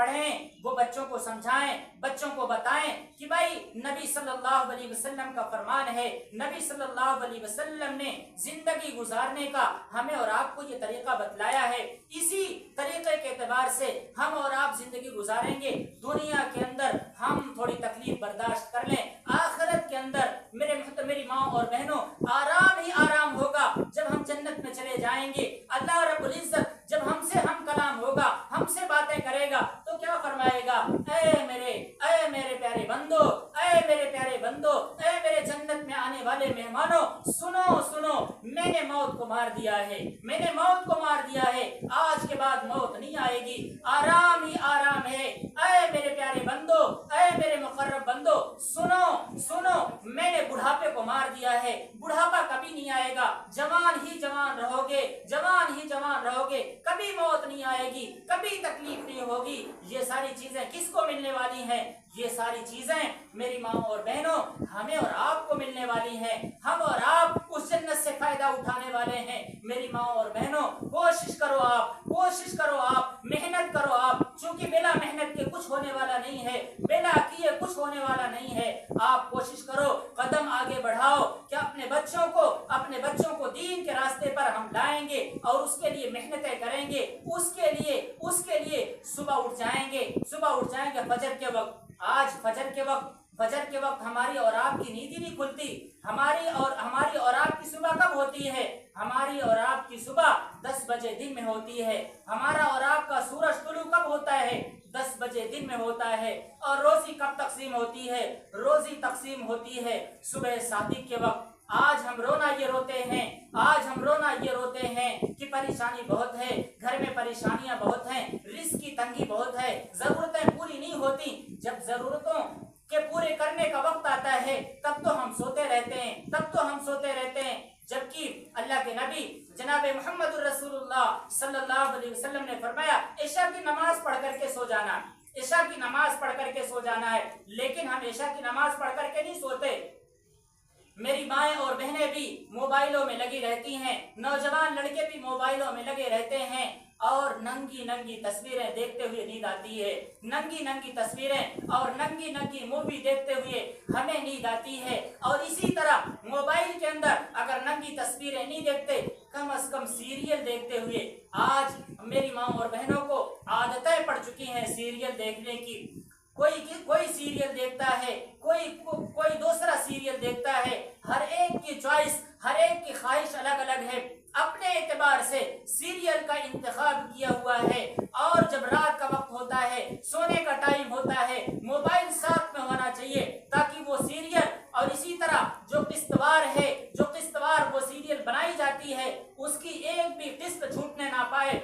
पढ़ें, वो बच्चों को समझाएं, बच्चों को बताएं कि भाई नबी सल्लल्लाहु अलैहि वसल्लम का फरमान है, नबी सल्लल्लाहु अलैहि वसल्लम ने जिंदगी गुजारने का हमें और आपको ये तरीका बतलाया है। इसी तरीके के एतबार से हम और आप जिंदगी गुजारेंगे। दुनिया के अंदर हम थोड़ी तकलीफ बर्दाश्त कर लें, आखिरत के अंदर मेरी माँ और बहनों आराम ही आराम होगा। जब हम जन्नत में चले जाएंगे, अल्लाह रब्बुल इज्जत जब हमसे हम कलाम होगा, हमसे बातें करेगा, तो क्या फरमाएगा? ऐ मेरे प्यारे बंदो, ऐ मेरे प्यारे बंदो, ऐ मेरे जन्नत में आने वाले मेहमानों, सुनो सुनो, मैंने मौत को मार दिया है, मैंने मौत को मार दिया है। आज के बाद मौत नहीं आएगी, आराम ही आराम है। ऐ मेरे प्यारे बंदो, ऐ मेरे मुकर्रब बंदो, सुनो सुनो, मैंने बुढ़ापे को मार दिया है, बुढ़ापा कभी नहीं आएगा, जवान ही जवान रहोगे, जवान ही जवान रहोगे, कभी मौत नहीं आएगी, कभी तकलीफ नहीं होगी। ये सारी चीजें किसको मिलने वाली हैं? ये सारी चीजें मेरी माँ और बहनों हमें और आपको मिलने वाली हैं। हम और आप उस जन्नत से फायदा उठाने वाले हैं। मेरी माँ और बहनों कोशिश करो आप, कोशिश करो आप, मेहनत करो आप, क्योंकि बिना मेहनत के कुछ होने वाला नहीं है, बिना किए कुछ होने वाला नहीं है। आप कोशिश करो, कदम आगे बढ़ाओ कि अपने बच्चों को दीन के रास्ते पर हम लाएंगे और उसके लिए मेहनतें करेंगे। उसके लिए सुबह उठ जाएंगे फजर के वक्त। आज फजर के वक्त हमारी और आपकी नींद ही नहीं खुलती। हमारी और आपकी सुबह कब होती है? हमारी और आपकी सुबह 10 बजे दिन में होती है। हमारा और आपका सूरज तुलू कब होता है? 10 बजे दिन में होता है। और रोजी कब तकसीम होती है? रोजी तकसीम होती है सुबह सादिक के वक्त। आज हम रोना ये रोते हैं कि परेशानी बहुत है, घर में परेशानियां बहुत हैं, रिस्क की तंगी बहुत है, जरूरतें पूरी नहीं होती। जब जरूरतों के पूरे करने का वक्त आता है तब तो हम सोते रहते हैं, जबकि अल्लाह के नबी जनाब मोहम्मद रसूलुल्लाह सल्लल्लाहु अलैहि वसल्लम ने फरमाया इशा की नमाज पढ़ करके सो जाना, इशा की नमाज पढ़ करके सो जाना है। लेकिन हम इशा की नमाज पढ़ करके नहीं सोते। मेरी माएँ और बहनें भी मोबाइलों में लगी रहती हैं, नौजवान लड़के भी मोबाइलों में लगे रहते हैं और नंगी नंगी तस्वीरें देखते हुए नींद आती है। नंगी तस्वीरें और नंगी मूवी देखते हुए हमें नींद आती है। और इसी तरह मोबाइल के अंदर अगर नंगी तस्वीरें नहीं देखते, कम से कम सीरियल देखते हुए आज मेरी माँ और बहनों को आदतें पड़ चुकी हैं सीरियल देखने की। कोई सीरियल देखता है, कोई दूसरा सीरियल देखता है। हर एक की चॉइस, हर एक की ख्वाहिश अलग अलग है। अपने एतबार से सीरियल का इंतखाब किया हुआ है। और जब रात का वक्त होता है, सोने का टाइम होता है, मोबाइल साथ में होना चाहिए ताकि वो सीरियल और इसी तरह जो किस्तवार वो सीरियल बनाई जाती है उसकी एक भी किस्त छूटने ना पाए,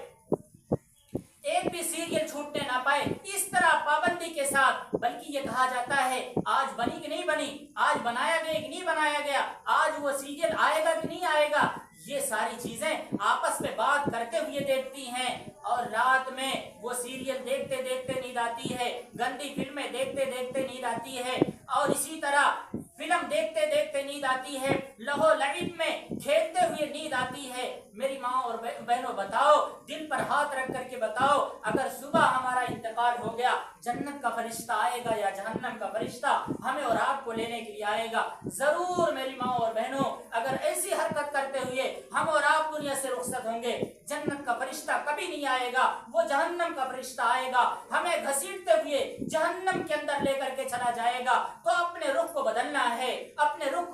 एक भी सीरियल छूटने ना पाए। इस तरह पाबंदी के साथ, बल्कि ये कहा जाता है आज बनी कि नहीं बनी, आज बनाया गया कि नहीं बनाया गया, आज वो सीरियल आएगा कि नहीं आएगा, ये सारी चीजें आपस में बात करते हुए देखती हैं। और रात में वो सीरियल देखते देखते नींद आती है, गंदी फिल्में देखते देखते नींद आती है, और इसी तरह फिल्म देखते देखते नींद आती है, लहो लईब में खेलते हुए नींद आती है। मेरी माँ और बहनों बताओ, दिल पर हाथ रख करके बताओ, अगर सुबह हमारा इंतकाल हो गया, जन्नत का फरिश्ता आएगा या जहन्नम का फरिश्ता हमें और आपको लेने के लिए आएगा? जरूर मेरी माँ और बहनों, अगर ऐसी हरकत करते हुए हम और आप दुनिया से रुखसत होंगे, जन्नत का फरिश्ता कभी नहीं आएगा, वो जहन्नम का फरिश्ता आएगा, हमें घसीटते हुए जहन्नम के अंदर लेकर के चला जाएगा। तो अपने रुख को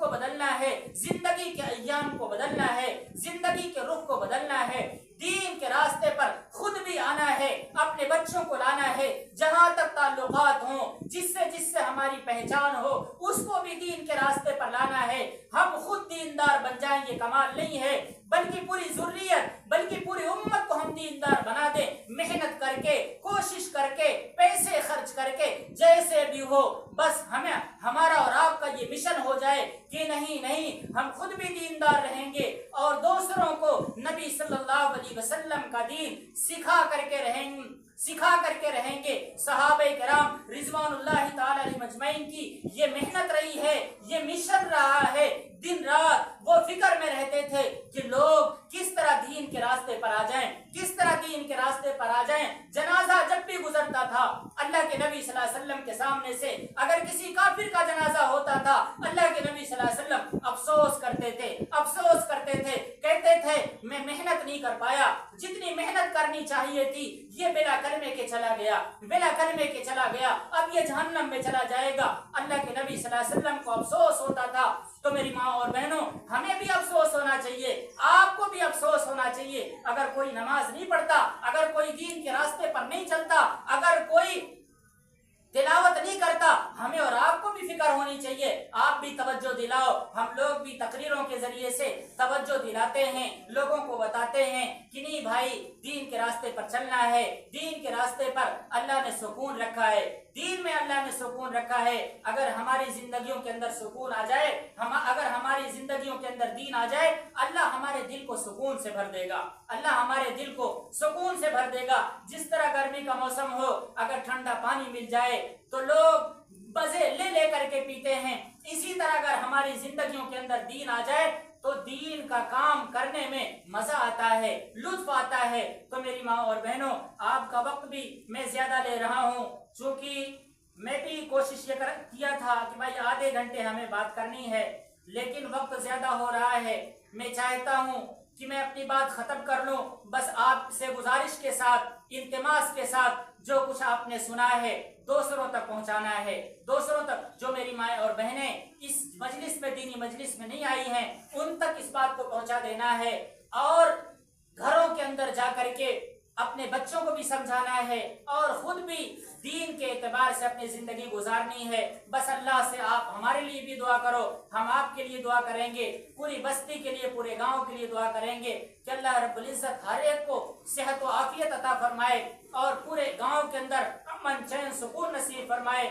बदलना है, जिंदगी के अय्याम को बदलना है, जिंदगी के रुख को बदलना है, दीन के रास्ते पर खुद भी आना है, अपने बच्चों को लाना है। जहां तक ताल्लुकात हो, जिससे हमारी पहचान हो, उसको भी दीन के रास्ते पर लाना है। हम खुद दीनदार बन जाएं ये कमाल नहीं है, बल्कि पूरी ज़ुर्रियत, बल्कि पूरी उम्मत को हम दीनदार बना दें, मेहनत करके, कोशिश करके, पैसे खर्च करके, जैसे भी हो। बस हमारा और आपका ये मिशन हो जाए कि नहीं हम खुद भी दीनदार रहेंगे और दूसरों को नबी सल्लल्लाहु अलैहि वसल्लम का दीन सिखा करके रहेंगे। सहाबे किराम रिज़वानुल्लाहि ताला अलैहिम अजमईन की ये मेहनत रही है, ये मिशन रहा है। दिन रात वो फिक्र में रहते थे कि लोग किस तरह दीन के रास्ते पर आ जाएं, किस طرح دین کے راستے پر آ جائیں. جنازہ جب بھی گزرتا تھا اللہ کے نبی صلی اللہ علیہ وسلم کے سامنے سے اگر کسی کافر کا جنازہ ہوتا تھا اللہ کے نبی صلی اللہ علیہ وسلم افسوس کرتے تھے, کہتے تھے میں محنت نہیں کر پایا, جتنی محنت کرنی چاہیے تھی یہ بلا کلمے کے چلا گیا, اب یہ جہنم میں چلا جائے گا. اللہ کے نبی صلی اللہ علیہ وسلم کو افسوس ہوتا تھا. تو میری ماں اور بہنوں, ہمیں بھی افسوس ہونا چاہیے, آپ کو بھی افسوس ہونا چاہیے. اگر کوئی نماز نہیں پڑھتا, اگر کوئی دین کے راستے پر نہیں چلتا, اگر کوئی تلاوت نہیں کرتا, ہمیں اور آپ کو بھی فکر ہونی چاہیے. آپ بھی توجہ دلاؤ. ہم لوگ بھی تقریروں کے ذریعے سے توجہ دلاتے ہیں, لوگوں کو بتاتے ہیں کہ نہیں بھائی دین کے راستے پر چلنا ہے, دین کے راستے پر اللہ نے سکون رکھا ہے, دین میں اللہ نے سکون رکھا ہے. اگر ہماری زندگیوں کے اندر سکون آ جائے, اگر ہماری زندگیوں کے اندر دین آ جائے, اللہ ہمارے دل کو سکون سے بھر دے گا, اللہ ہمارے دل کو سکون سے بھر دے گا. جس طرح گرمی کا موسم ہو, اگر ٹھنڈا پانی مل جائے تو لوگ مزے لے کر کے پیتے ہیں, اسی طرح اگر ہماری زندگیوں کے اندر دین آ جائے تو دین کا کام کرنے میں مزہ آتا ہے, لطف آتا ہے. تو میری ماں اور بہنوں, آپ کا وقت بھی میں زیادہ لے رہا ہوں, چونکہ میں بھی کوشش یہ کیا تھا کہ بھائی آدھے گھنٹے ہمیں بات کرنی ہے, لیکن وقت زیادہ ہو رہا ہے. میں چاہتا ہوں کہ میں اپنی بات ختم کر لوں. بس آپ سے گزارش کے ساتھ, التماس کے ساتھ, جو کچھ آپ نے سنا ہے دوسروں تک پہنچانا ہے. دوسروں تک جو میری مائیں اور بہنیں اس مجلس میں, دینی مجلس میں نہیں آئی ہیں, ان تک اس بات کو پہنچا دینا ہے, اور گھروں کے اندر جا کر کے اپنے بچوں کو بھی سمجھانا ہے, اور خود بھی دین کے اعتبار سے اپنی زندگی گزارنی ہے. بس اللہ سے آپ ہمارے لیے بھی دعا کرو, ہم آپ کے لیے دعا کریں گے, پوری بستی کے لیے, پورے گاؤں کے لیے دعا کریں گے کہ اللہ رب العزت ہر ایک کو صحت و عافیت عطا فرمائے, اور پورے گاؤں کے اندر امن چین سکون نصیب فرمائے,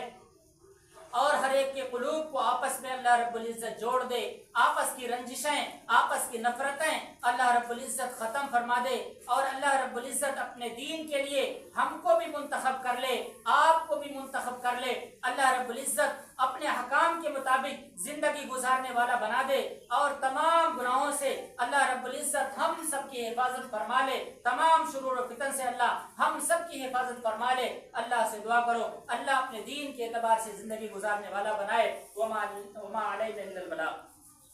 اور ہر ایک کے قلوب کو آپس میں اللہ رب العزت جوڑ دے. آپس کی رنجشیں, آپس کی نفرتیں اللہ رب العزت ختم فرما دے, اور اللہ رب العزت اپنے دین کے لیے ہم کو بھی منتخب کر لے, آپ کو بھی منتخب کر لے. اللہ رب العزت اپنے حکام کے مطابق زندگی گزارنے والا بنا دے, اور تمام گناہوں سے اللہ رب العزت ہم سب کی حفاظت فرما لے, تمام شرور و فتن سے اللہ ہم سب کی حفاظت فرما لے. اللہ سے دعا کرو اللہ اپنے دین کے اعتبار سے زندگی گزارنے والا بنائے. وما علینا الا البلاغ.